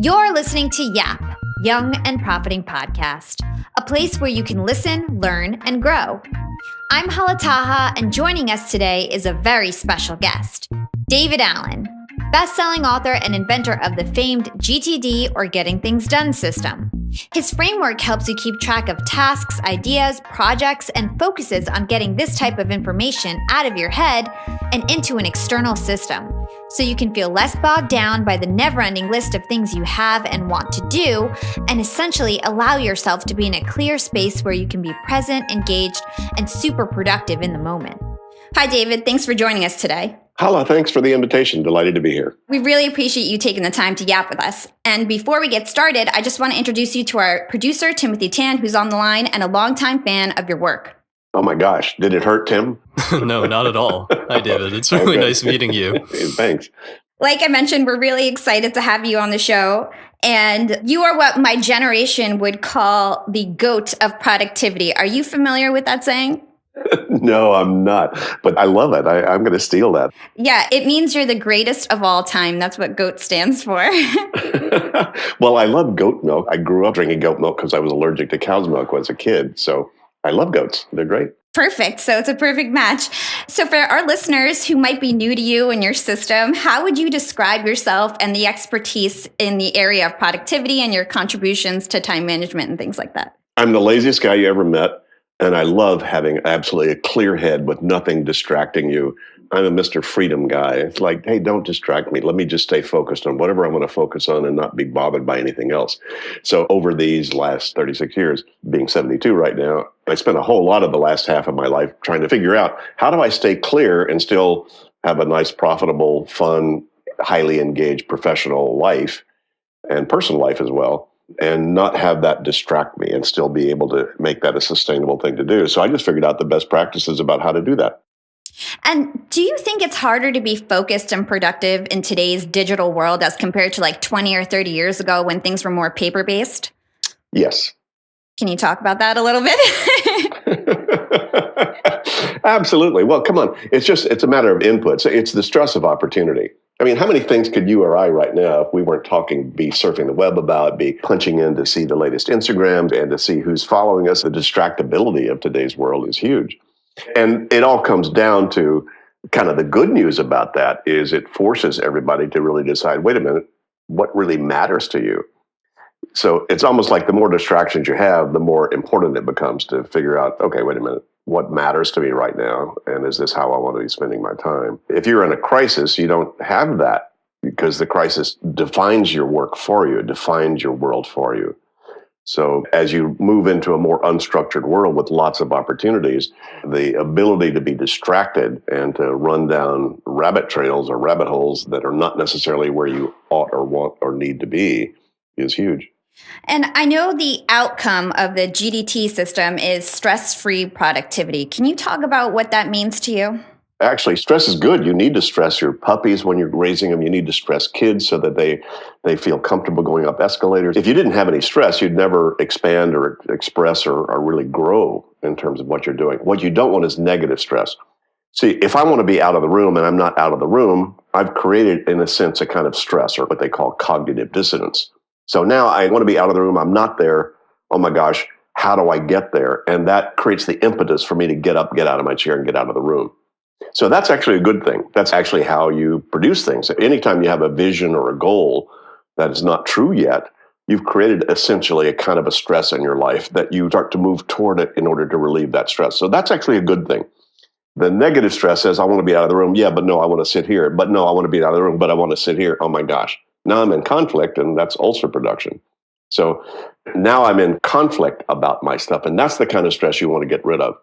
You're listening to YAP, Young and Profiting Podcast, a place where you can listen, learn, and grow. I'm Hala, and joining us today is a very special guest, David Allen, best-selling author and inventor of the famed GTD, or Getting Things Done system. His framework helps you keep track of tasks, ideas, projects, and focuses on getting this type of information out of your head and into an external system, so you can feel less bogged down by the never-ending list of things you have and want to do, and essentially allow yourself to be in a clear space where you can be present, engaged, and super productive in the moment. Hi, David. Thanks for joining us today. Hala, thanks for the invitation. Delighted to be here. We really appreciate you taking the time to yap with us. And before we get started, I just want to introduce you to our producer, Timothy Tan, who's on the line and a longtime fan of your work. Oh my gosh. Did it hurt, Tim? No, not at all. Hi, David. It's really nice meeting you. Thanks. Like I mentioned, we're really excited to have you on the show. And you are what my generation would call the GOAT of productivity. Are you familiar with that saying? No, I'm not. But I love it. I'm going to steal that. Yeah, it means you're the greatest of all time. That's what GOAT stands for. Well, I love goat milk. I grew up drinking goat milk because I was allergic to cow's milk when I was a kid. So I love goats. They're great. Perfect. So it's a perfect match. So for our listeners who might be new to you and your system, how would you describe yourself and the expertise in the area of productivity and your contributions to time management and things like that? I'm the laziest guy you ever met. And I love having absolutely a clear head with nothing distracting you. I'm a Mr. Freedom guy. It's like, hey, don't distract me. Let me just stay focused on whatever I want to focus on and not be bothered by anything else. So over these last 36 years, being 72 right now, I spent a whole lot of the last half of my life trying to figure out, how do I stay clear and still have a nice, profitable, fun, highly engaged professional life and personal life as well, and not have that distract me and still be able to make that a sustainable thing to do. So I just figured out the best practices about how to do that. And do you think it's harder to be focused and productive in today's digital world as compared to like 20 or 30 years ago when things were more paper-based? Yes. Can you talk about that a little bit? Absolutely. Well, come on. It's a matter of input. So it's the stress of opportunity. I mean, how many things could you or I right now, if we weren't talking, be surfing the web about, be punching in to see the latest Instagram and to see who's following us? The distractibility of today's world is huge. And it all comes down to kind of the good news about that is it forces everybody to really decide, wait a minute, what really matters to you? So it's almost like the more distractions you have, the more important it becomes to figure out, okay, wait a minute, what matters to me right now? And is this how I want to be spending my time? If you're in a crisis, you don't have that because the crisis defines your work for you, it defines your world for you. So as you move into a more unstructured world with lots of opportunities, the ability to be distracted and to run down rabbit trails or rabbit holes that are not necessarily where you ought or want or need to be is huge. And I know the outcome of the GDT system is stress-free productivity. Can you talk about what that means to you? Actually, stress is good. You need to stress your puppies when you're raising them. You need to stress kids so that they feel comfortable going up escalators. If you didn't have any stress, you'd never expand or express or really grow in terms of what you're doing. What you don't want is negative stress. See, if I want to be out of the room and I'm not out of the room, I've created, in a sense, a kind of stress or what they call cognitive dissonance. So now I want to be out of the room. I'm not there. Oh my gosh, how do I get there? And that creates the impetus for me to get up, get out of my chair, and get out of the room. So that's actually a good thing. That's actually how you produce things. Anytime you have a vision or a goal that is not true yet, you've created essentially a kind of a stress in your life that you start to move toward it in order to relieve that stress. So that's actually a good thing. The negative stress says, I want to be out of the room. Yeah, but no, I want to sit here. But no, I want to be out of the room, but I want to sit here. Oh my gosh. Now I'm in conflict, and that's ulcer production. So now I'm in conflict about my stuff, and that's the kind of stress you want to get rid of.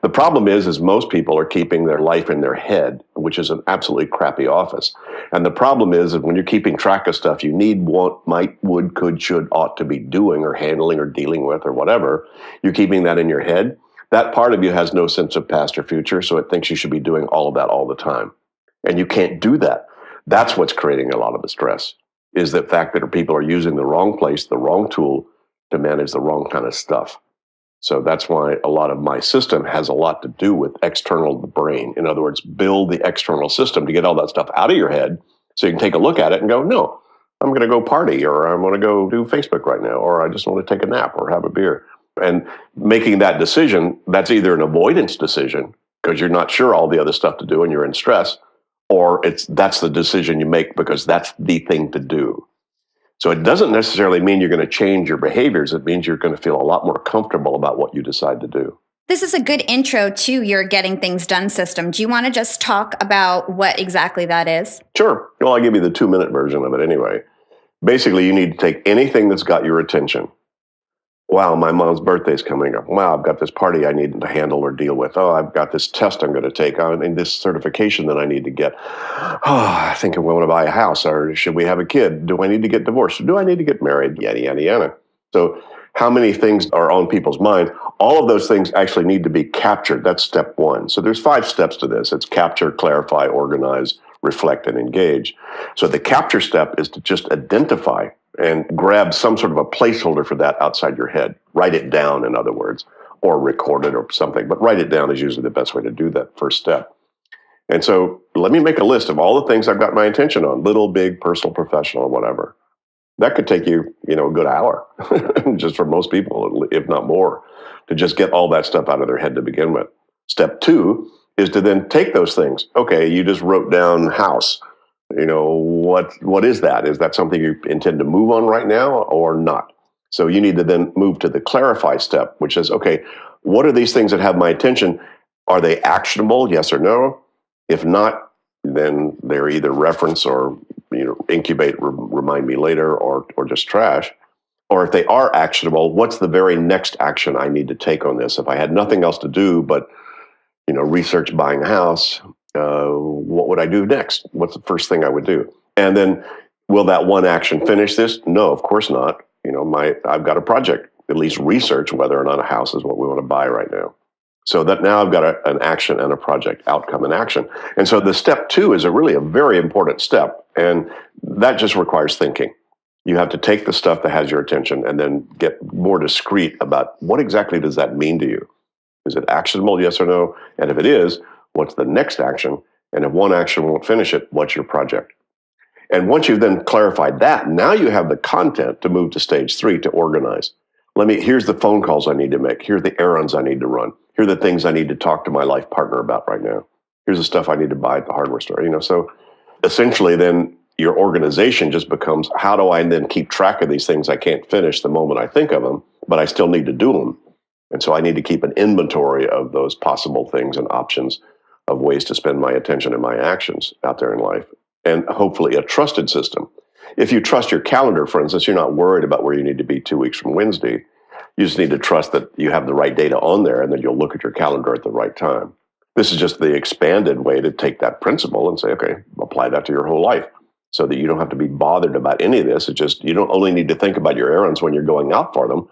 The problem is most people are keeping their life in their head, which is an absolutely crappy office. And the problem is that when you're keeping track of stuff you need, want, might, would, could, should, ought to be doing or handling or dealing with or whatever, you're keeping that in your head. That part of you has no sense of past or future, so it thinks you should be doing all of that all the time. And you can't do that. That's what's creating a lot of the stress, is the fact that people are using the wrong place, the wrong tool to manage the wrong kind of stuff. So that's why a lot of my system has a lot to do with external brain. In other words, build the external system to get all that stuff out of your head so you can take a look at it and go, no, I'm going to go party, or I'm going to go do Facebook right now, or I just want to take a nap or have a beer. And making that decision, that's either an avoidance decision because you're not sure all the other stuff to do and you're in stress, or that's the decision you make because that's the thing to do. So it doesn't necessarily mean you're going to change your behaviors. It means you're going to feel a lot more comfortable about what you decide to do. This is a good intro to your getting things done system. Do you want to just talk about what exactly that is? Sure. Well, I'll give you the 2-minute version of it anyway. Basically, you need to take anything that's got your attention. Wow, my mom's birthday's coming up. Wow, I've got this party I need to handle or deal with. Oh, I've got this test I'm going to take and this certification that I need to get. Oh, I think I want to buy a house, or should we have a kid? Do I need to get divorced? Or do I need to get married? Yada, yada, yada. So how many things are on people's mind? All of those things actually need to be captured. That's step 1. So there's 5 steps to this. It's capture, clarify, organize, reflect, and engage. So the capture step is to just identify and grab some sort of a placeholder for that outside your head. Write it down, in other words, or record it or something. But write it down is usually the best way to do that first step. And so let me make a list of all the things I've got my attention on, little, big, personal, professional, whatever. That could take you, a good hour, just for most people, if not more, to just get all that stuff out of their head to begin with. Step 2 is to then take those things. Okay, you just wrote down house. What is that? Is that something you intend to move on right now or not? So you need to then move to the clarify step, which is, okay, what are these things that have my attention? Are they actionable? Yes or no? If not, then they're either reference or incubate, remind me later, or just trash. Or if they are actionable, what's the very next action I need to take on this? If I had nothing else to do but research buying a house, what would I do next? What's the first thing I would do? And then, will that one action finish this? No, of course not. I've got a project, at least research whether or not a house is what we want to buy right now. So that now I've got an action and a project, outcome and action. And so the step 2 is really a very important step. And that just requires thinking. You have to take the stuff that has your attention and then get more discreet about what exactly does that mean to you? Is it actionable, yes or no? And if it is, what's the next action? And if one action won't finish it, what's your project? And once you've then clarified that, now you have the content to move to stage 3 to organize. Here's the phone calls I need to make. Here's the errands I need to run. Here are the things I need to talk to my life partner about right now. Here's the stuff I need to buy at the hardware store. So essentially then your organization just becomes, how do I then keep track of these things I can't finish the moment I think of them, but I still need to do them. And so I need to keep an inventory of those possible things and options of ways to spend my attention and my actions out there in life. And hopefully a trusted system. If you trust your calendar, for instance, you're not worried about where you need to be 2 weeks from Wednesday. You just need to trust that you have the right data on there and then you'll look at your calendar at the right time. This is just the expanded way to take that principle and say, okay, apply that to your whole life so that you don't have to be bothered about any of this. It's just, you don't only need to think about your errands when you're going out for them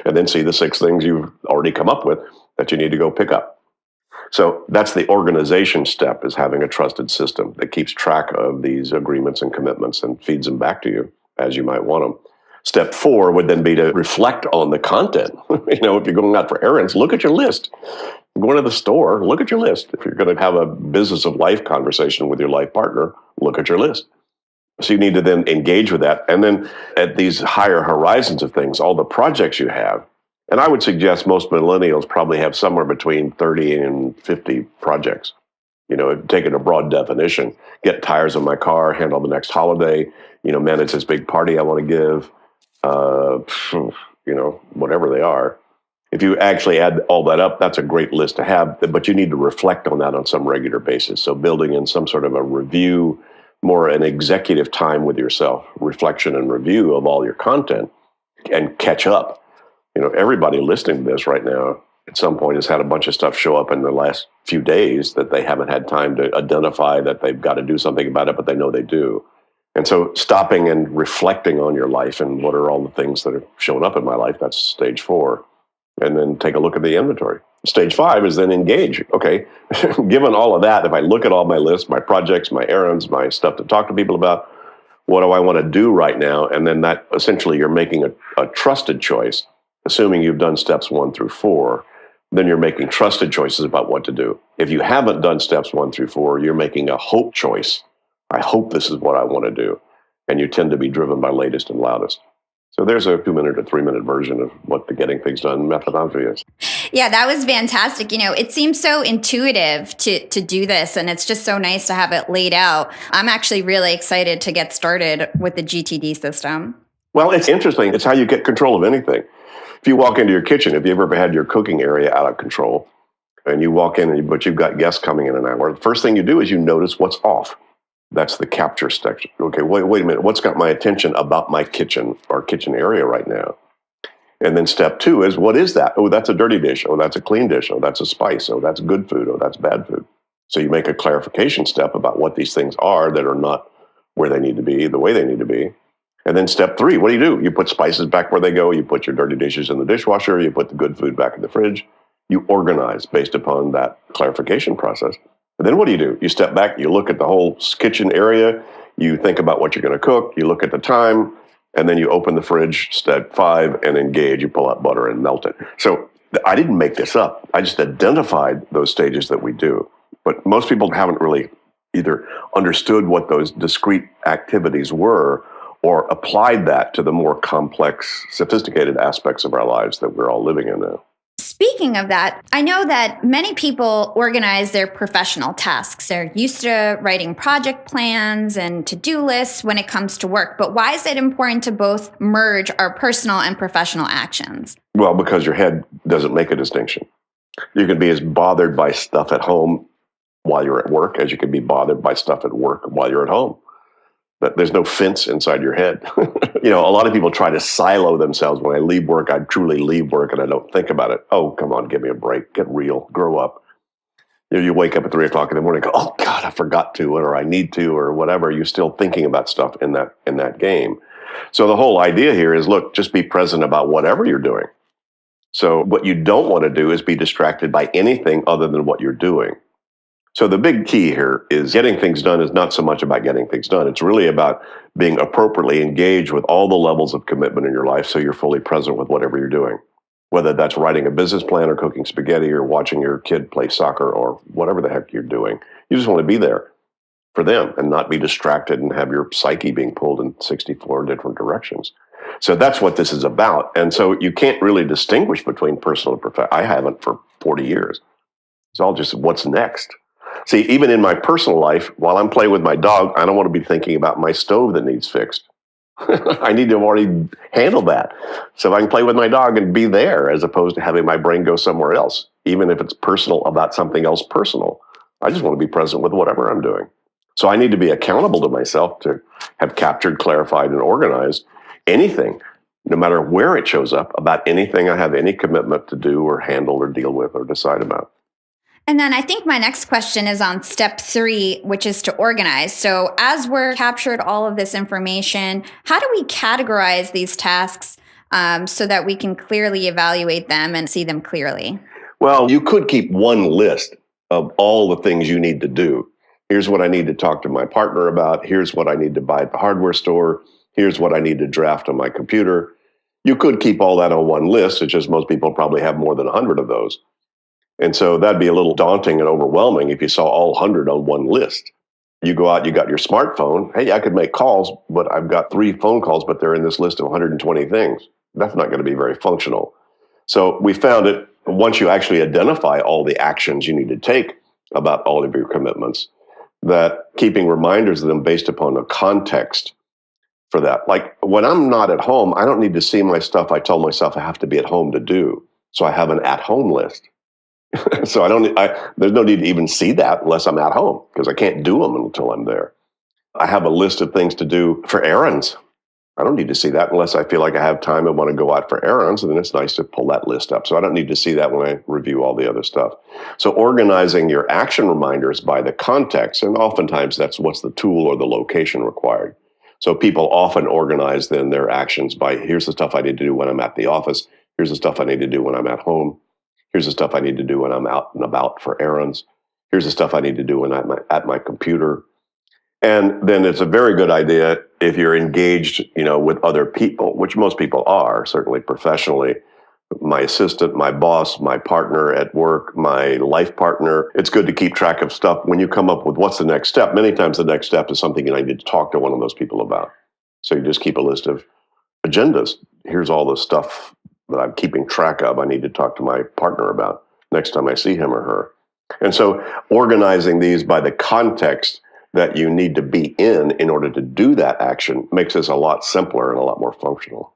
and then see the 6 things you've already come up with that you need to go pick up. So that's the organization step, is having a trusted system that keeps track of these agreements and commitments and feeds them back to you as you might want them. Step 4 would then be to reflect on the content. If you're going out for errands, look at your list. Going to the store, look at your list. If you're going to have a business of life conversation with your life partner, look at your list. So you need to then engage with that. And then at these higher horizons of things, all the projects you have, and I would suggest most millennials probably have somewhere between 30 and 50 projects. Taking a broad definition, get tires on my car, handle the next holiday, manage this big party I want to give, whatever they are. If you actually add all that up, that's a great list to have, but you need to reflect on that on some regular basis. So building in some sort of a review, more an executive time with yourself, reflection and review of all your content, and catch up. Everybody listening to this right now at some point has had a bunch of stuff show up in the last few days that they haven't had time to identify that they've got to do something about it, but they know they do. And so stopping and reflecting on your life and what are all the things that have shown up in my life, that's stage 4. And then take a look at the inventory. Stage 5 is then engage. Okay, given all of that, if I look at all my lists, my projects, my errands, my stuff to talk to people about, what do I want to do right now? And then that essentially you're making a trusted choice. Assuming you've done steps 1 through 4, then you're making trusted choices about what to do. If you haven't done steps 1 through 4, you're making a hope choice. I hope this is what I want to do. and you tend to be driven by latest and loudest. So there's a 2-minute or 3-minute version of what the getting things done methodology is. Yeah, that was fantastic. It seems so intuitive to do this, and it's just so nice to have it laid out. I'm actually really excited to get started with the GTD system. Well, it's interesting. It's how you get control of anything. If you walk into your kitchen, have you ever had your cooking area out of control, and you walk in, but you've got guests coming in an hour, the first thing you do is you notice what's off. That's the capture section. Okay, wait a minute. What's got my attention about my kitchen or kitchen area right now? And then step 2 is, what is that? Oh, that's a dirty dish. Oh, that's a clean dish. Oh, that's a spice. Oh, that's good food. Oh, that's bad food. So you make a clarification step about what these things are that are not where they need to be, the way they need to be. And then step 3, what do? You put spices back where they go. You put your dirty dishes in the dishwasher. You put the good food back in the fridge. You organize based upon that clarification process. And then what do? You step back, you look at the whole kitchen area, you think about what you're going to cook, you look at the time, and then you open the fridge, step 5, and engage. You pull out butter and melt it. So I didn't make this up. I just identified those stages that we do. But most people haven't really either understood what those discrete activities were or applied that to the more complex, sophisticated aspects of our lives that we're all living in now. Speaking of that, I know that many people organize their professional tasks. They're used to writing project plans and to-do lists when it comes to work. But why is it important to both merge our personal and professional actions? Well, because your head doesn't make a distinction. You can be as bothered by stuff at home while you're at work as you can be bothered by stuff at work while you're at home. But there's no fence inside your head. A lot of people try to silo themselves. When I leave work, I truly leave work and I don't think about it. Oh, come on, give me a break. Get real. Grow up. You wake up at 3 o'clock in the morning and go, oh, God, I forgot to, or I need to, or whatever. You're still thinking about stuff in that game. So the whole idea here is, look, just be present about whatever you're doing. So what you don't want to do is be distracted by anything other than what you're doing. So the big key here is getting things done is not so much about getting things done. It's really about being appropriately engaged with all the levels of commitment in your life so you're fully present with whatever you're doing, whether that's writing a business plan or cooking spaghetti or watching your kid play soccer or whatever the heck you're doing. You just want to be there for them and not be distracted and have your psyche being pulled in 64 different directions. So that's what this is about. And so you can't really distinguish between personal and professional. I haven't for 40 years. It's all just what's next. See, even in my personal life, while I'm playing with my dog, I don't want to be thinking about my stove that needs fixed. I need to have already handled that. So I can play with my dog and be there as opposed to having my brain go somewhere else, even if it's personal about something else personal. I just want to be present with whatever I'm doing. So I need to be accountable to myself to have captured, clarified, and organized anything, no matter where it shows up, about anything I have any commitment to do or handle or deal with or decide about. And then I think my next question is on step 3, which is to organize. So as we're captured all of this information, how do we categorize these tasks so that we can clearly evaluate them and see them clearly? Well, you could keep one list of all the things you need to do. Here's what I need to talk to my partner about. Here's what I need to buy at the hardware store. Here's what I need to draft on my computer. You could keep all that on one list. It's just most people probably have more than 100 of those. And so that'd be a little daunting and overwhelming if you saw all 100 on one list. You go out, you got your smartphone. Hey, I could make calls, but I've got 3 phone calls, but they're in this list of 120 things. That's not going to be very functional. So we found it, once you actually identify all the actions you need to take about all of your commitments, that keeping reminders of them based upon the context for that. Like when I'm not at home, I don't need to see my stuff I told myself I have to be at home to do. So I have an at-home list. So there's no need to even see that unless I'm at home because I can't do them until I'm there. I have a list of things to do for errands. I don't need to see that unless I feel like I have time and want to go out for errands, and then it's nice to pull that list up. So I don't need to see that when I review all the other stuff. So organizing your action reminders by the context, and oftentimes that's what's the tool or the location required. So people often organize then their actions by, here's the stuff I need to do when I'm at the office. Here's the stuff I need to do when I'm at home. Here's the stuff I need to do when I'm out and about for errands. Here's the stuff I need to do when I'm at my computer. And then it's a very good idea if you're engaged, with other people, which most people are, certainly professionally. My assistant, my boss, my partner at work, my life partner. It's good to keep track of stuff when you come up with what's the next step. Many times the next step is something you need to talk to one of those people about. So you just keep a list of agendas. Here's all the stuff that I'm keeping track of I need to talk to my partner about next time I see him or her. And so organizing these by the context that you need to be in order to do that action makes this a lot simpler and a lot more functional.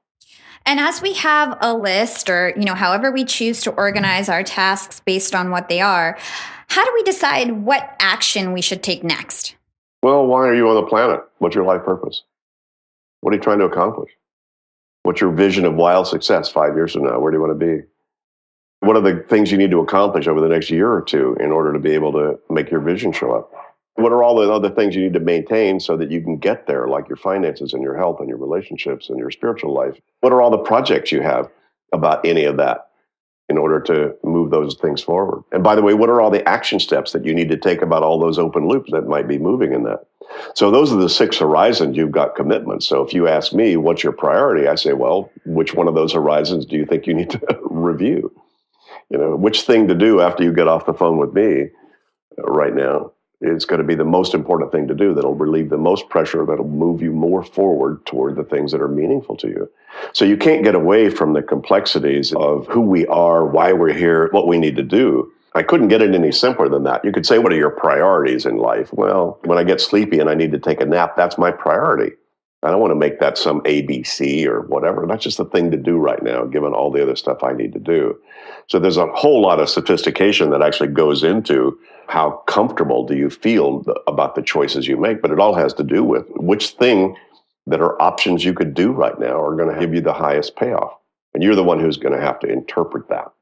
And as we have a list or, however we choose to organize our tasks based on what they are, how do we decide what action we should take next? Well, why are you on the planet? What's your life purpose? What are you trying to accomplish? What's your vision of wild success 5 years from now? Where do you want to be? What are the things you need to accomplish over the next year or two in order to be able to make your vision show up? What are all the other things you need to maintain so that you can get there, like your finances and your health and your relationships and your spiritual life? What are all the projects you have about any of that in order to move those things forward? And by the way, what are all the action steps that you need to take about all those open loops that might be moving in that? So those are the 6 horizons you've got commitments. So if you ask me, what's your priority? I say, well, which one of those horizons do you think you need to review? Which thing to do after you get off the phone with me right now is going to be the most important thing to do that'll relieve the most pressure, that'll move you more forward toward the things that are meaningful to you. So you can't get away from the complexities of who we are, why we're here, what we need to do. I couldn't get it any simpler than that. You could say, what are your priorities in life? Well, when I get sleepy and I need to take a nap, that's my priority. I don't want to make that some ABC or whatever. That's just the thing to do right now, given all the other stuff I need to do. So there's a whole lot of sophistication that actually goes into how comfortable do you feel about the choices you make. But it all has to do with which thing that are options you could do right now are going to give you the highest payoff. And you're the one who's going to have to interpret that.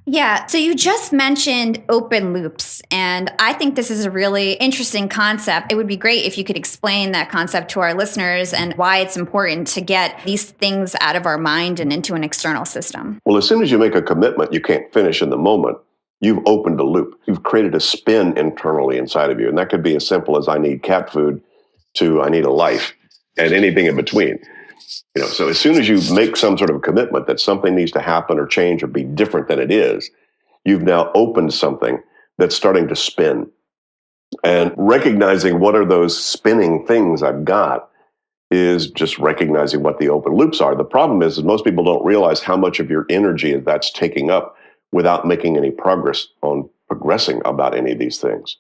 Yeah. So you just mentioned open loops, and I think this is a really interesting concept. It would be great if you could explain that concept to our listeners and why it's important to get these things out of our mind and into an external system. Well, as soon as you make a commitment you can't finish in the moment, you've opened a loop. You've created a spin internally inside of you. And that could be as simple as I need cat food to I need a life and anything in between. So as soon as you make some sort of commitment that something needs to happen or change or be different than it is, you've now opened something that's starting to spin. And recognizing what are those spinning things I've got is just recognizing what the open loops are. The problem is most people don't realize how much of your energy that's taking up without making any progress on progressing about any of these things.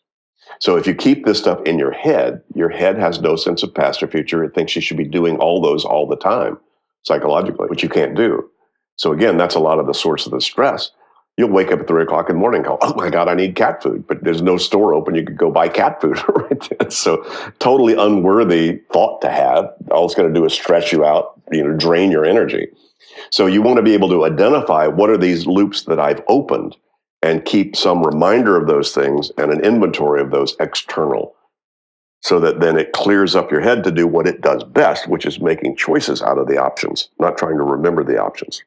So if you keep this stuff in your head has no sense of past or future. It thinks you should be doing all those all the time psychologically, which you can't do. So again, that's a lot of the source of the stress. You'll wake up at 3 o'clock in the morning and go, oh my God, I need cat food. But there's no store open. You could go buy cat food right then. So totally unworthy thought to have. All it's going to do is stress you out, drain your energy. So you want to be able to identify what are these loops that I've opened and keep some reminder of those things and an inventory of those external, so that then it clears up your head to do what it does best, which is making choices out of the options, not trying to remember the options.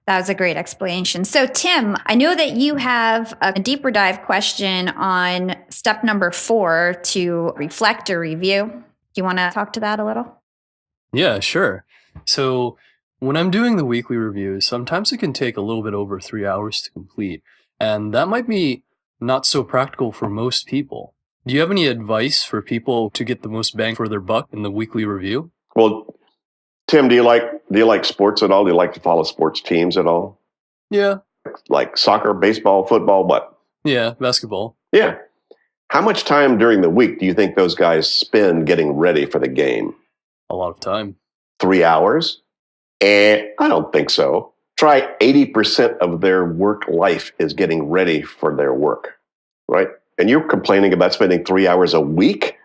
That was a great explanation. So, Tim, I know that you have a deeper dive question on step number 4 to reflect or review. Do you want to talk to that a little? Yeah, sure. So when I'm doing the weekly reviews, sometimes it can take a little bit over 3 hours to complete. And that might be not so practical for most people. Do you have any advice for people to get the most bang for their buck in the weekly review? Well, Tim, do you like sports at all? Do you like to follow sports teams at all? Yeah. Like soccer, baseball, football, what? Yeah, basketball. Yeah. How much time during the week do you think those guys spend getting ready for the game? A lot of time. 3 hours? I don't think so. Try 80% of their work life is getting ready for their work, right? And you're complaining about spending 3 hours a week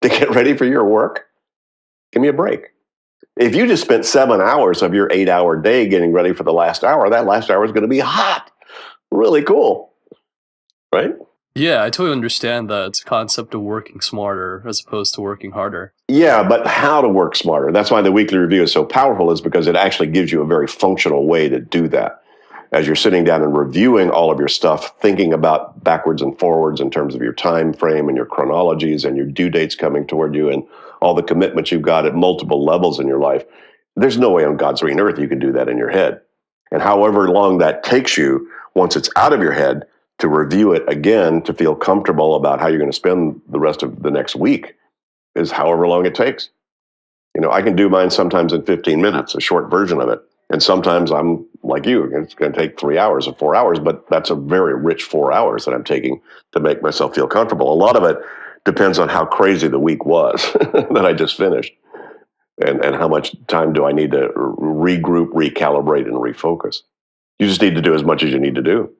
to get ready for your work? Give me a break. If you just spent 7 hours of your 8-hour day getting ready for the last hour, that last hour is going to be hot. Really cool, right? Yeah, I totally understand that it's a concept of working smarter as opposed to working harder. Yeah, but how to work smarter. That's why the weekly review is so powerful, is because it actually gives you a very functional way to do that. As you're sitting down and reviewing all of your stuff, thinking about backwards and forwards in terms of your time frame and your chronologies and your due dates coming toward you and all the commitments you've got at multiple levels in your life, there's no way on God's green earth you can do that in your head. And however long that takes you, once it's out of your head, to review it again, to feel comfortable about how you're going to spend the rest of the next week, is however long it takes. I can do mine sometimes in 15 minutes, a short version of it. And sometimes I'm like you, it's going to take 3 hours or 4 hours, but that's a very rich 4 hours that I'm taking to make myself feel comfortable. A lot of it depends on how crazy the week was that I just finished, and how much time do I need to regroup, recalibrate, and refocus. You just need to do as much as you need to do.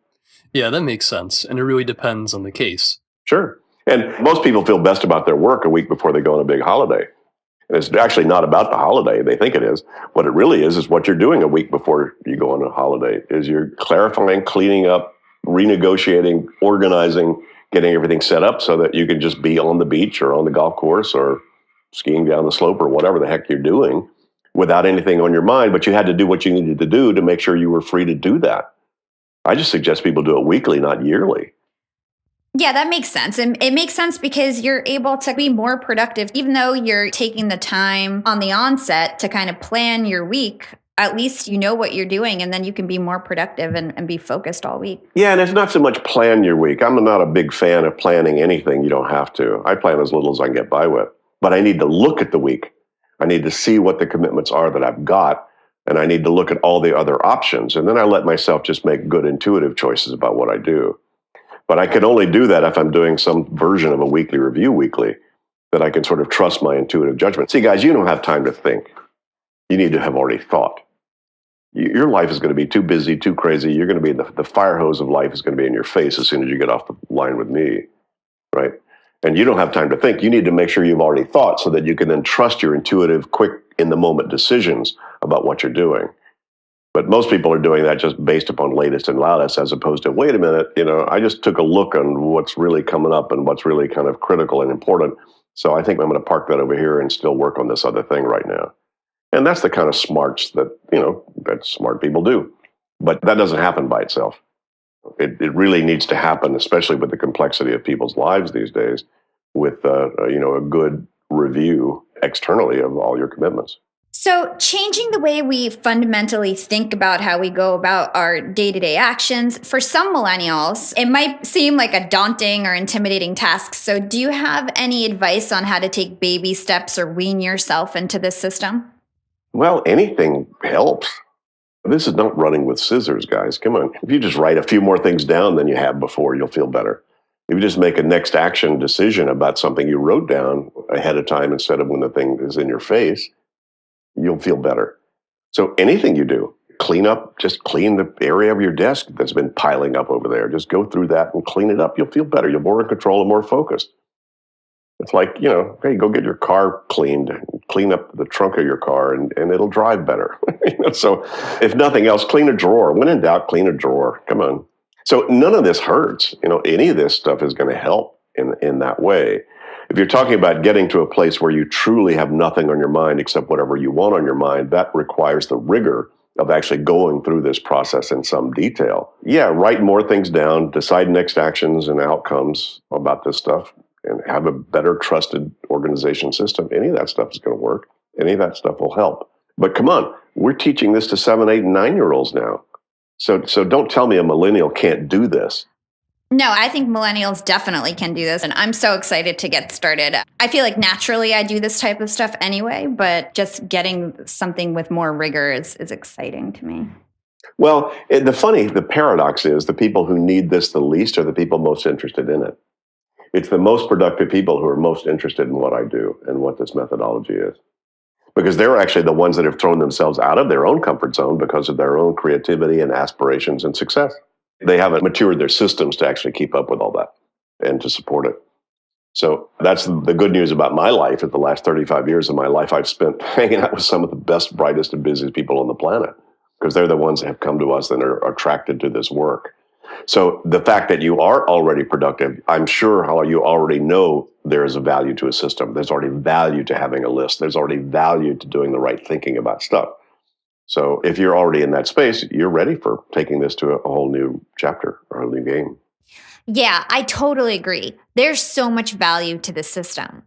Yeah, that makes sense. And it really depends on the case. Sure. And most people feel best about their work a week before they go on a big holiday. And it's actually not about the holiday. They think it is. What it really is what you're doing a week before you go on a holiday is you're clarifying, cleaning up, renegotiating, organizing, getting everything set up so that you can just be on the beach or on the golf course or skiing down the slope or whatever the heck you're doing without anything on your mind. But you had to do what you needed to do to make sure you were free to do that. I just suggest people do it weekly, not yearly. Yeah, that makes sense. And it makes sense because you're able to be more productive, even though you're taking the time on the onset to kind of plan your week. At least you know what you're doing, and then you can be more productive and be focused all week. Yeah, and it's not so much plan your week. I'm not a big fan of planning anything you don't have to. I plan as little as I can get by with. But I need to look at the week. I need to see what the commitments are that I've got, and I need to look at all the other options. And then I let myself just make good intuitive choices about what I do. But I can only do that if I'm doing some version of a weekly review weekly, that I can sort of trust my intuitive judgment. See, guys, you don't have time to think. You need to have already thought. Your life is going to be too busy, too crazy. You're going to be the fire hose of life is going to be in your face as soon as you get off the line with me, right? And you don't have time to think. You need to make sure you've already thought so that you can then trust your intuitive, quick, in-the-moment decisions about what you're doing. But most people are doing that just based upon latest and loudest, as opposed to, wait a minute, I just took a look on what's really coming up and what's really kind of critical and important. So I think I'm going to park that over here and still work on this other thing right now. And that's the kind of smarts that, that smart people do. But that doesn't happen by itself. It really needs to happen, especially with the complexity of people's lives these days, with a good review externally of all your commitments. So changing the way we fundamentally think about how we go about our day-to-day actions, for some millennials, it might seem like a daunting or intimidating task. So do you have any advice on how to take baby steps or wean yourself into this system? Well, anything helps. This is not running with scissors, guys. Come on. If you just write a few more things down than you have before, you'll feel better. If you just make a next action decision about something you wrote down ahead of time instead of when the thing is in your face, you'll feel better. So anything you do, just clean the area of your desk that's been piling up over there. Just go through that and clean it up. You'll feel better. You're more in control and more focused. It's like, hey, go get your car cleaned, clean up the trunk of your car, and it'll drive better. So if nothing else, clean a drawer. When in doubt, clean a drawer. Come on. So none of this hurts. Any of this stuff is going to help in that way. If you're talking about getting to a place where you truly have nothing on your mind except whatever you want on your mind, that requires the rigor of actually going through this process in some detail. Yeah, write more things down, decide next actions and outcomes about this stuff, and have a better trusted organization system. Any of that stuff is going to work. Any of that stuff will help. But come on, we're teaching this to 7, 8, and 9-year-olds now. So don't tell me a millennial can't do this. No, I think millennials definitely can do this, and I'm so excited to get started. I feel like naturally I do this type of stuff anyway, but just getting something with more rigor is exciting to me. Well, the paradox is the people who need this the least are the people most interested in it. It's the most productive people who are most interested in what I do and what this methodology is. Because they're actually the ones that have thrown themselves out of their own comfort zone because of their own creativity and aspirations and success. They haven't matured their systems to actually keep up with all that and to support it. So that's the good news about my life. At the last 35 years of my life, I've spent hanging out with some of the best, brightest, and busiest people on the planet because they're the ones that have come to us and are attracted to this work. So the fact that you are already productive, I'm sure how you already know there is a value to a system. There's already value to having a list. There's already value to doing the right thinking about stuff. So if you're already in that space, you're ready for taking this to a whole new chapter or a whole new game. Yeah, I totally agree. There's so much value to the system.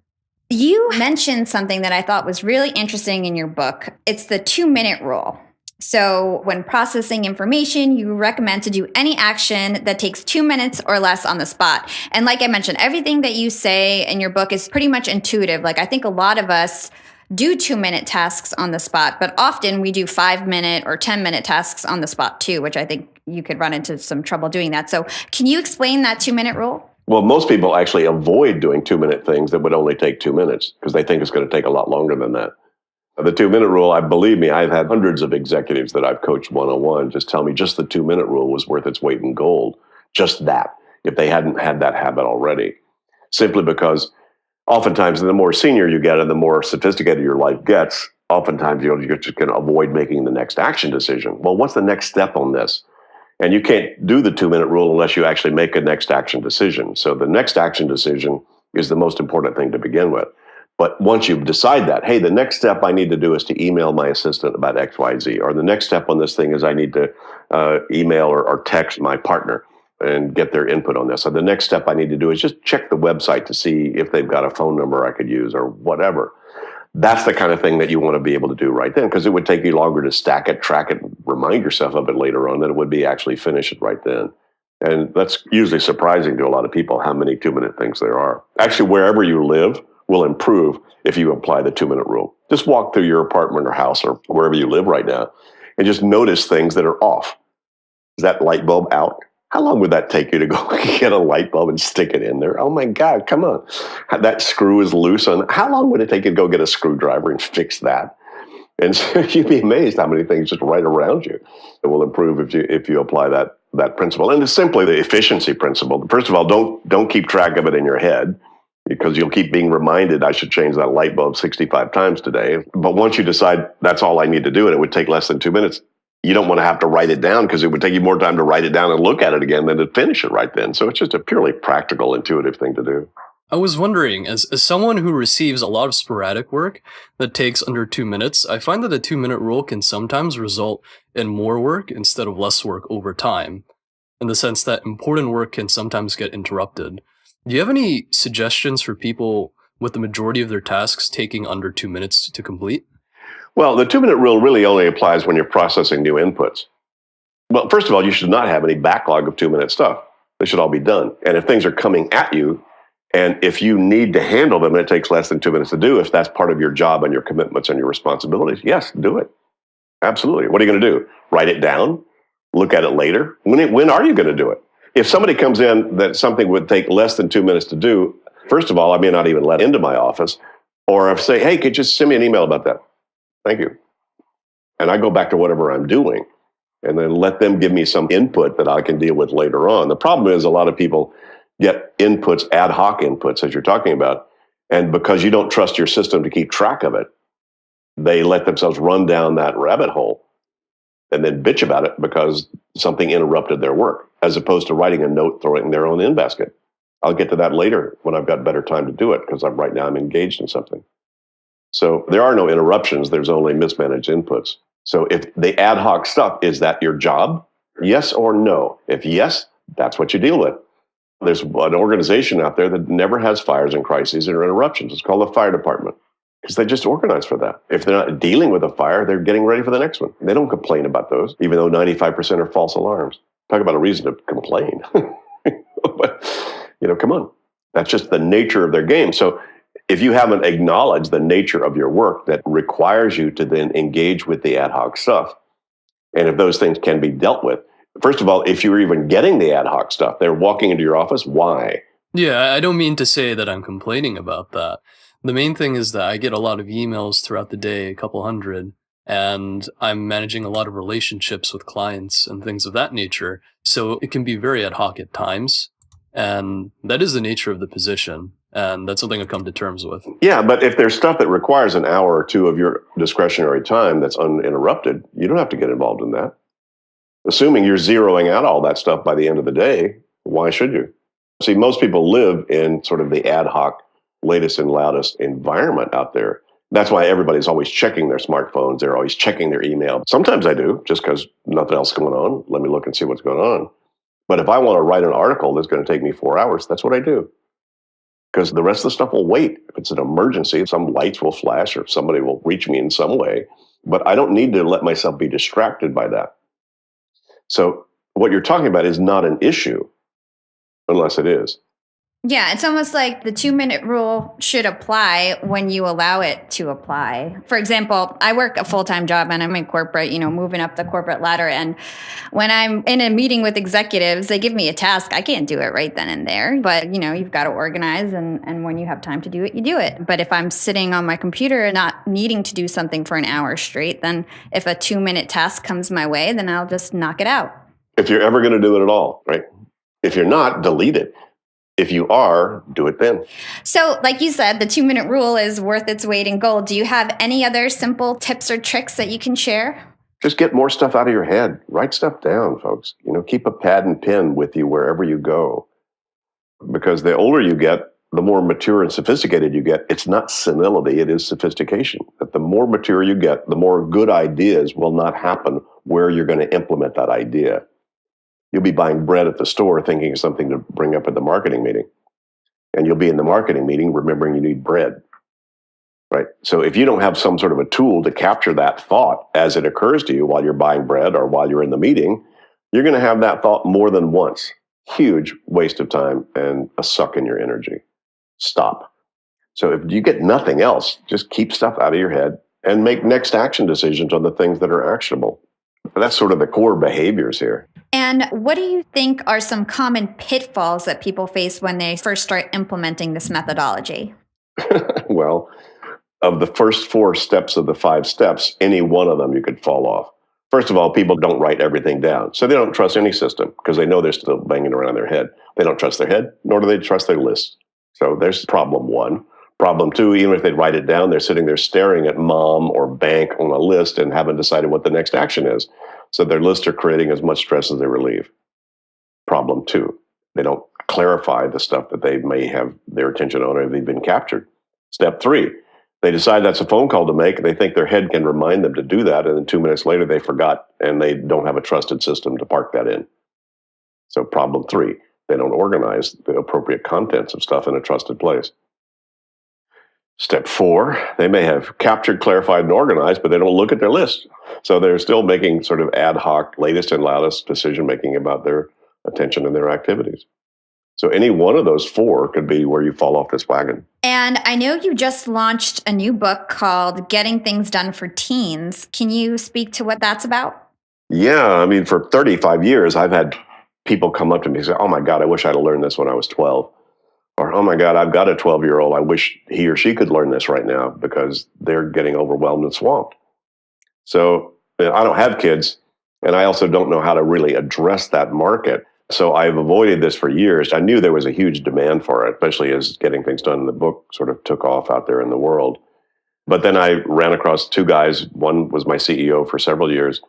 You mentioned something that I thought was really interesting in your book. It's the 2-minute rule. So when processing information, you recommend to do any action that takes 2 minutes or less on the spot. And like I mentioned, everything that you say in your book is pretty much intuitive. Like I think a lot of us do 2-minute tasks on the spot, but often we do 5-minute or 10-minute tasks on the spot too, which I think you could run into some trouble doing that. So can you explain that 2-minute rule? Well, most people actually avoid doing 2-minute things that would only take 2 minutes because they think it's going to take a lot longer than that. The 2-minute rule, believe me, I've had hundreds of executives that I've coached one-on-one just tell me just the 2-minute rule was worth its weight in gold. Just that, if they hadn't had that habit already. Simply because oftentimes the more senior you get and the more sophisticated your life gets, oftentimes you're just going to avoid making the next action decision. Well, what's the next step on this? And you can't do the 2-minute rule unless you actually make a next action decision. So the next action decision is the most important thing to begin with. But once you decide that, hey, the next step I need to do is to email my assistant about X, Y, Z, or the next step on this thing is I need to email or text my partner and get their input on this. So the next step I need to do is just check the website to see if they've got a phone number I could use or whatever. That's the kind of thing that you want to be able to do right then, because it would take you longer to stack it, track it, remind yourself of it later on than it would be actually finish it right then. And that's usually surprising to a lot of people how many 2-minute things there are. Actually, wherever you live will improve if you apply the 2-minute rule. Just walk through your apartment or house or wherever you live right now and just notice things that are off. Is that light bulb out? How long would that take you to go get a light bulb and stick it in there? Oh my God, come on. That screw is loose on. How long would it take you to go get a screwdriver and fix that? And so you'd be amazed how many things just right around you that will improve if you apply that principle. And it's simply the efficiency principle. First of all, don't keep track of it in your head, because you'll keep being reminded I should change that light bulb 65 times today. But once you decide that's all I need to do, and it would take less than 2 minutes, you don't want to have to write it down because it would take you more time to write it down and look at it again than to finish it right then. So it's just a purely practical, intuitive thing to do. I was wondering, as someone who receives a lot of sporadic work that takes under 2 minutes, I find that the 2-minute rule can sometimes result in more work instead of less work over time, in the sense that important work can sometimes get interrupted. Do you have any suggestions for people with the majority of their tasks taking under 2 minutes to complete? Well, the 2-minute rule really only applies when you're processing new inputs. Well, first of all, you should not have any backlog of 2-minute stuff. They should all be done. And if things are coming at you, and if you need to handle them and it takes less than 2 minutes to do, if that's part of your job and your commitments and your responsibilities, yes, do it. Absolutely. What are you going to do? Write it down? Look at it later? When are you going to do it? If somebody comes in that something would take less than 2 minutes to do, first of all, I may not even let into my office. Or if say, hey, could you just send me an email about that? Thank you. And I go back to whatever I'm doing and then let them give me some input that I can deal with later on. The problem is a lot of people get inputs, ad hoc inputs, as you're talking about. And because you don't trust your system to keep track of it, they let themselves run down that rabbit hole and then bitch about it because something interrupted their work, as opposed to writing a note, throwing it in their own in basket. I'll get to that later when I've got better time to do it, because right now I'm engaged in something. So there are no interruptions. There's only mismanaged inputs. So if the ad hoc stuff, is that your job? Yes or no? If yes, that's what you deal with. There's an organization out there that never has fires and crises or interruptions. It's called the fire department, because they just organize for that. If they're not dealing with a fire, they're getting ready for the next one. They don't complain about those, even though 95% are false alarms. Talk about a reason to complain. But, come on. That's just the nature of their game. So if you haven't acknowledged the nature of your work that requires you to then engage with the ad hoc stuff, and if those things can be dealt with, first of all, if you're even getting the ad hoc stuff, they're walking into your office, why? Yeah, I don't mean to say that I'm complaining about that. The main thing is that I get a lot of emails throughout the day, a couple hundred, and I'm managing a lot of relationships with clients and things of that nature. So it can be very ad hoc at times. And that is the nature of the position. And that's something I've come to terms with. Yeah, but if there's stuff that requires an hour or two of your discretionary time that's uninterrupted, you don't have to get involved in that. Assuming you're zeroing out all that stuff by the end of the day, why should you? See, most people live in sort of the ad hoc, latest and loudest environment out there. That's why everybody's always checking their smartphones. They're always checking their email. Sometimes I do, just because nothing else is going on. Let me look and see what's going on. But if I want to write an article that's going to take me 4 hours, that's what I do. Because the rest of the stuff will wait. If it's an emergency, some lights will flash or somebody will reach me in some way. But I don't need to let myself be distracted by that. So what you're talking about is not an issue, unless it is. Yeah, it's almost like the 2-minute rule should apply when you allow it to apply. For example, I work a full-time job and I'm in corporate, moving up the corporate ladder. And when I'm in a meeting with executives, they give me a task. I can't do it right then and there, but you've got to organize, and when you have time to do it, you do it. But if I'm sitting on my computer not needing to do something for an hour straight, then if a 2-minute task comes my way, then I'll just knock it out. If you're ever going to do it at all, right? If you're not, delete it. If you are, do it then. So, like you said, the 2-minute rule is worth its weight in gold. Do you have any other simple tips or tricks that you can share? Just get more stuff out of your head. Write stuff down, folks. Keep a pad and pen with you wherever you go. Because the older you get, the more mature and sophisticated you get. It's not senility, it is sophistication. That the more mature you get, the more good ideas will not happen where you're going to implement that idea. You'll be buying bread at the store thinking of something to bring up at the marketing meeting. And you'll be in the marketing meeting remembering you need bread. Right? So if you don't have some sort of a tool to capture that thought as it occurs to you while you're buying bread or while you're in the meeting, you're going to have that thought more than once. Huge waste of time and a suck in your energy. Stop. So if you get nothing else, just keep stuff out of your head and make next action decisions on the things that are actionable. That's sort of the core behaviors here. And what do you think are some common pitfalls that people face when they first start implementing this methodology? Well, of the first 4 steps of the 5 steps, any one of them you could fall off. First of all, people don't write everything down. So they don't trust any system because they know they're still banging around their head. They don't trust their head, nor do they trust their list. So there's problem 1. Problem 2, even if they write it down, they're sitting there staring at mom or bank on a list and haven't decided what the next action is. So their lists are creating as much stress as they relieve. Problem 2, they don't clarify the stuff that they may have their attention on or they've been captured. Step 3, they decide that's a phone call to make. They think their head can remind them to do that. And then 2 minutes later, they forgot and they don't have a trusted system to park that in. So problem 3, they don't organize the appropriate contents of stuff in a trusted place. Step 4, they may have captured, clarified, and organized, but they don't look at their list. So they're still making sort of ad hoc, latest and loudest decision-making about their attention and their activities. So any one of those 4 could be where you fall off this wagon. And I know you just launched a new book called Getting Things Done for Teens. Can you speak to what that's about? Yeah, for 35 years, I've had people come up to me and say, oh my God, I wish I'd have learned this when I was 12. Or, oh my God, I've got a 12-year-old. I wish he or she could learn this right now because they're getting overwhelmed and swamped. So I don't have kids, and I also don't know how to really address that market. So I've avoided this for years. I knew there was a huge demand for it, especially as Getting Things Done in the book sort of took off out there in the world. But then I ran across 2 guys. One was my CEO for several years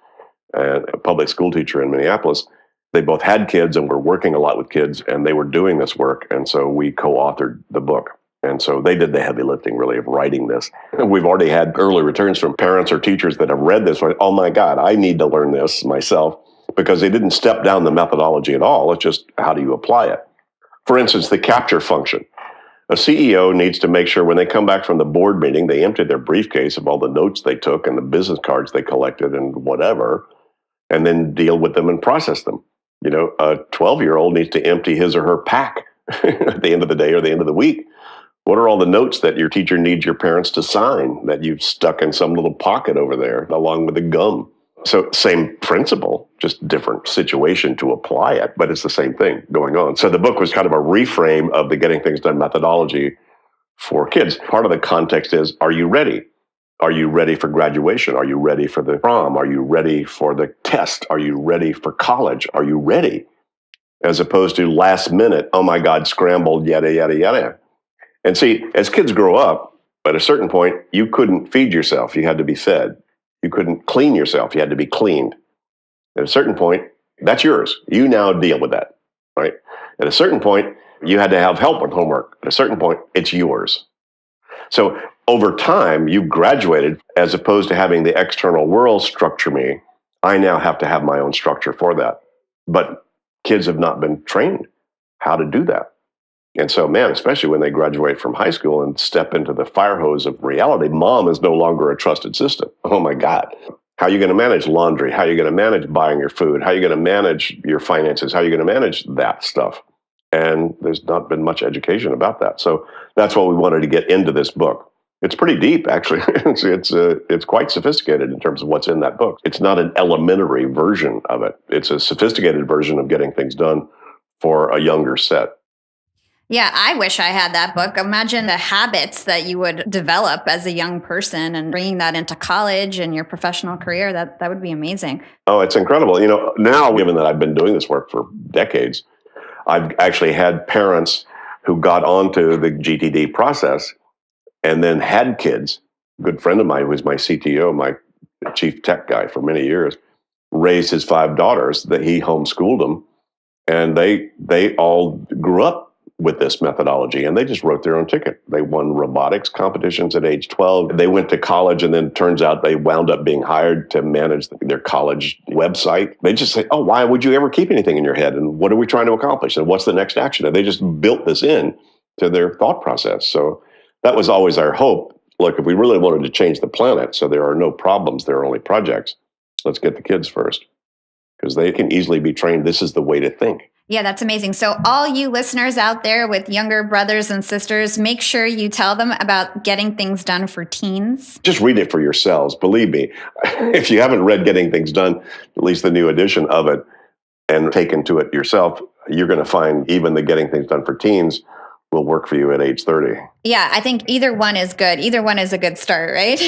and a public school teacher in Minneapolis. They both had kids and were working a lot with kids, and they were doing this work. And so we co-authored the book. And so they did the heavy lifting, really, of writing this. And we've already had early returns from parents or teachers that have read this. Like, oh my God, I need to learn this myself, because they didn't step down the methodology at all. It's just, how do you apply it? For instance, the capture function. A CEO needs to make sure when they come back from the board meeting, they empty their briefcase of all the notes they took and the business cards they collected and whatever, and then deal with them and process them. A 12-year-old needs to empty his or her pack at the end of the day or the end of the week. What are all the notes that your teacher needs your parents to sign that you've stuck in some little pocket over there along with the gum? So same principle, just different situation to apply it, but it's the same thing going on. So the book was kind of a reframe of the Getting Things Done methodology for kids. Part of the context is, are you ready? Are you ready for graduation? Are you ready for the prom? Are you ready for the test? Are you ready for college? Are you ready? As opposed to last minute, oh my God, scrambled, yada, yada, yada. And see, as kids grow up, at a certain point, you couldn't feed yourself. You had to be fed. You couldn't clean yourself. You had to be cleaned. At a certain point, that's yours. You now deal with that, right? At a certain point, you had to have help with homework. At a certain point, it's yours. So over time, you graduated. As opposed to having the external world structure me, I now have to have my own structure for that. But kids have not been trained how to do that. And so, man, especially when they graduate from high school and step into the fire hose of reality, mom is no longer a trusted system. Oh my God. How are you going to manage laundry? How are you going to manage buying your food? How are you going to manage your finances? How are you going to manage that stuff? And there's not been much education about that. So that's why we wanted to get into this book. It's pretty deep, actually. It's quite sophisticated in terms of what's in that book. It's not an elementary version of it. It's a sophisticated version of getting things done for a younger set. Yeah, I wish I had that book. Imagine the habits that you would develop as a young person and bringing that into college and your professional career. That would be amazing. Oh, it's incredible. Now, given that I've been doing this work for decades, I've actually had parents who got onto the GTD process and then had kids. A good friend of mine, who was my CTO, my chief tech guy for many years, raised his 5 daughters that he homeschooled them. And they all grew up with this methodology, and they just wrote their own ticket. They won robotics competitions at age 12. They went to college, and then turns out they wound up being hired to manage their college website. They just say, oh, why would you ever keep anything in your head? And what are we trying to accomplish? And what's the next action? And they just built this in to their thought process. So that was always our hope. Look, if we really wanted to change the planet so there are no problems, there are only projects, let's get the kids first, because they can easily be trained. This is the way to think. Yeah, that's amazing. So all you listeners out there with younger brothers and sisters, make sure you tell them about Getting Things Done for Teens. Just read it for yourselves. Believe me, if you haven't read Getting Things Done, at least the new edition of it, and taken to it yourself, you're going to find even the Getting Things Done for Teens will work for you at age 30. Yeah, I think either one is good. Either one is a good start, right?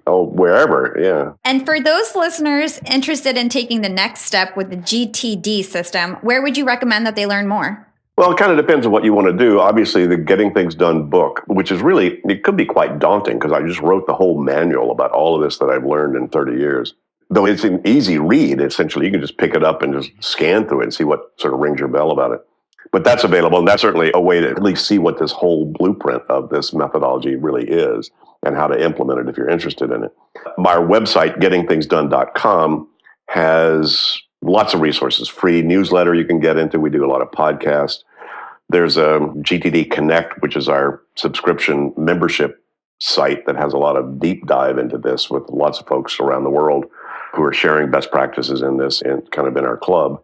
Oh, wherever, yeah. And for those listeners interested in taking the next step with the GTD system, where would you recommend that they learn more? Well, it kind of depends on what you want to do. Obviously, the Getting Things Done book, which is really, it could be quite daunting because I just wrote the whole manual about all of this that I've learned in 30 years. Though it's an easy read, essentially, you can just pick it up and just scan through it and see what sort of rings your bell about it. But that's available, and that's certainly a way to at least see what this whole blueprint of this methodology really is and how to implement it if you're interested in it. Our website, gettingthingsdone.com, has lots of resources, free newsletter you can get into. We do a lot of podcasts. There's a GTD Connect, which is our subscription membership site that has a lot of deep dive into this with lots of folks around the world who are sharing best practices in this and kind of in our club.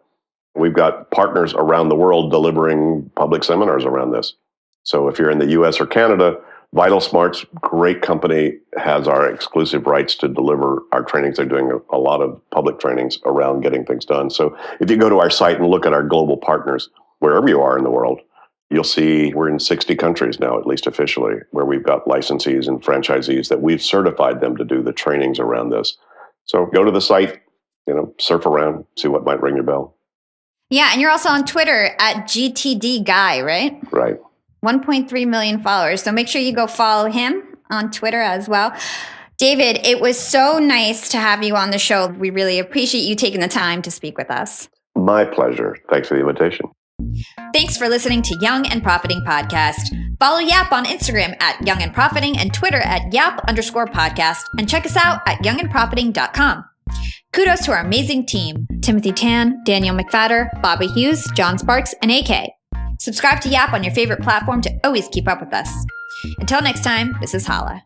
We've got partners around the world delivering public seminars around this. So if you're in the US or Canada, Vital Smarts, great company, has our exclusive rights to deliver our trainings. They're doing a lot of public trainings around getting things done. So if you go to our site and look at our global partners, wherever you are in the world, you'll see we're in 60 countries now, at least officially, where we've got licensees and franchisees that we've certified them to do the trainings around this. So go to the site, surf around, see what might ring your bell. Yeah, and you're also on Twitter at GTD Guy, right? Right. 1.3 million followers. So make sure you go follow him on Twitter as well. David, it was so nice to have you on the show. We really appreciate you taking the time to speak with us. My pleasure. Thanks for the invitation. Thanks for listening to Young and Profiting Podcast. Follow Yap on Instagram at Young and Profiting and Twitter at Yap_podcast. And check us out at youngandprofiting.com. Kudos to our amazing team, Timothy Tan, Daniel McFadder, Bobby Hughes, John Sparks, and AK. Subscribe to Yap on your favorite platform to always keep up with us. Until next time, this is Hala.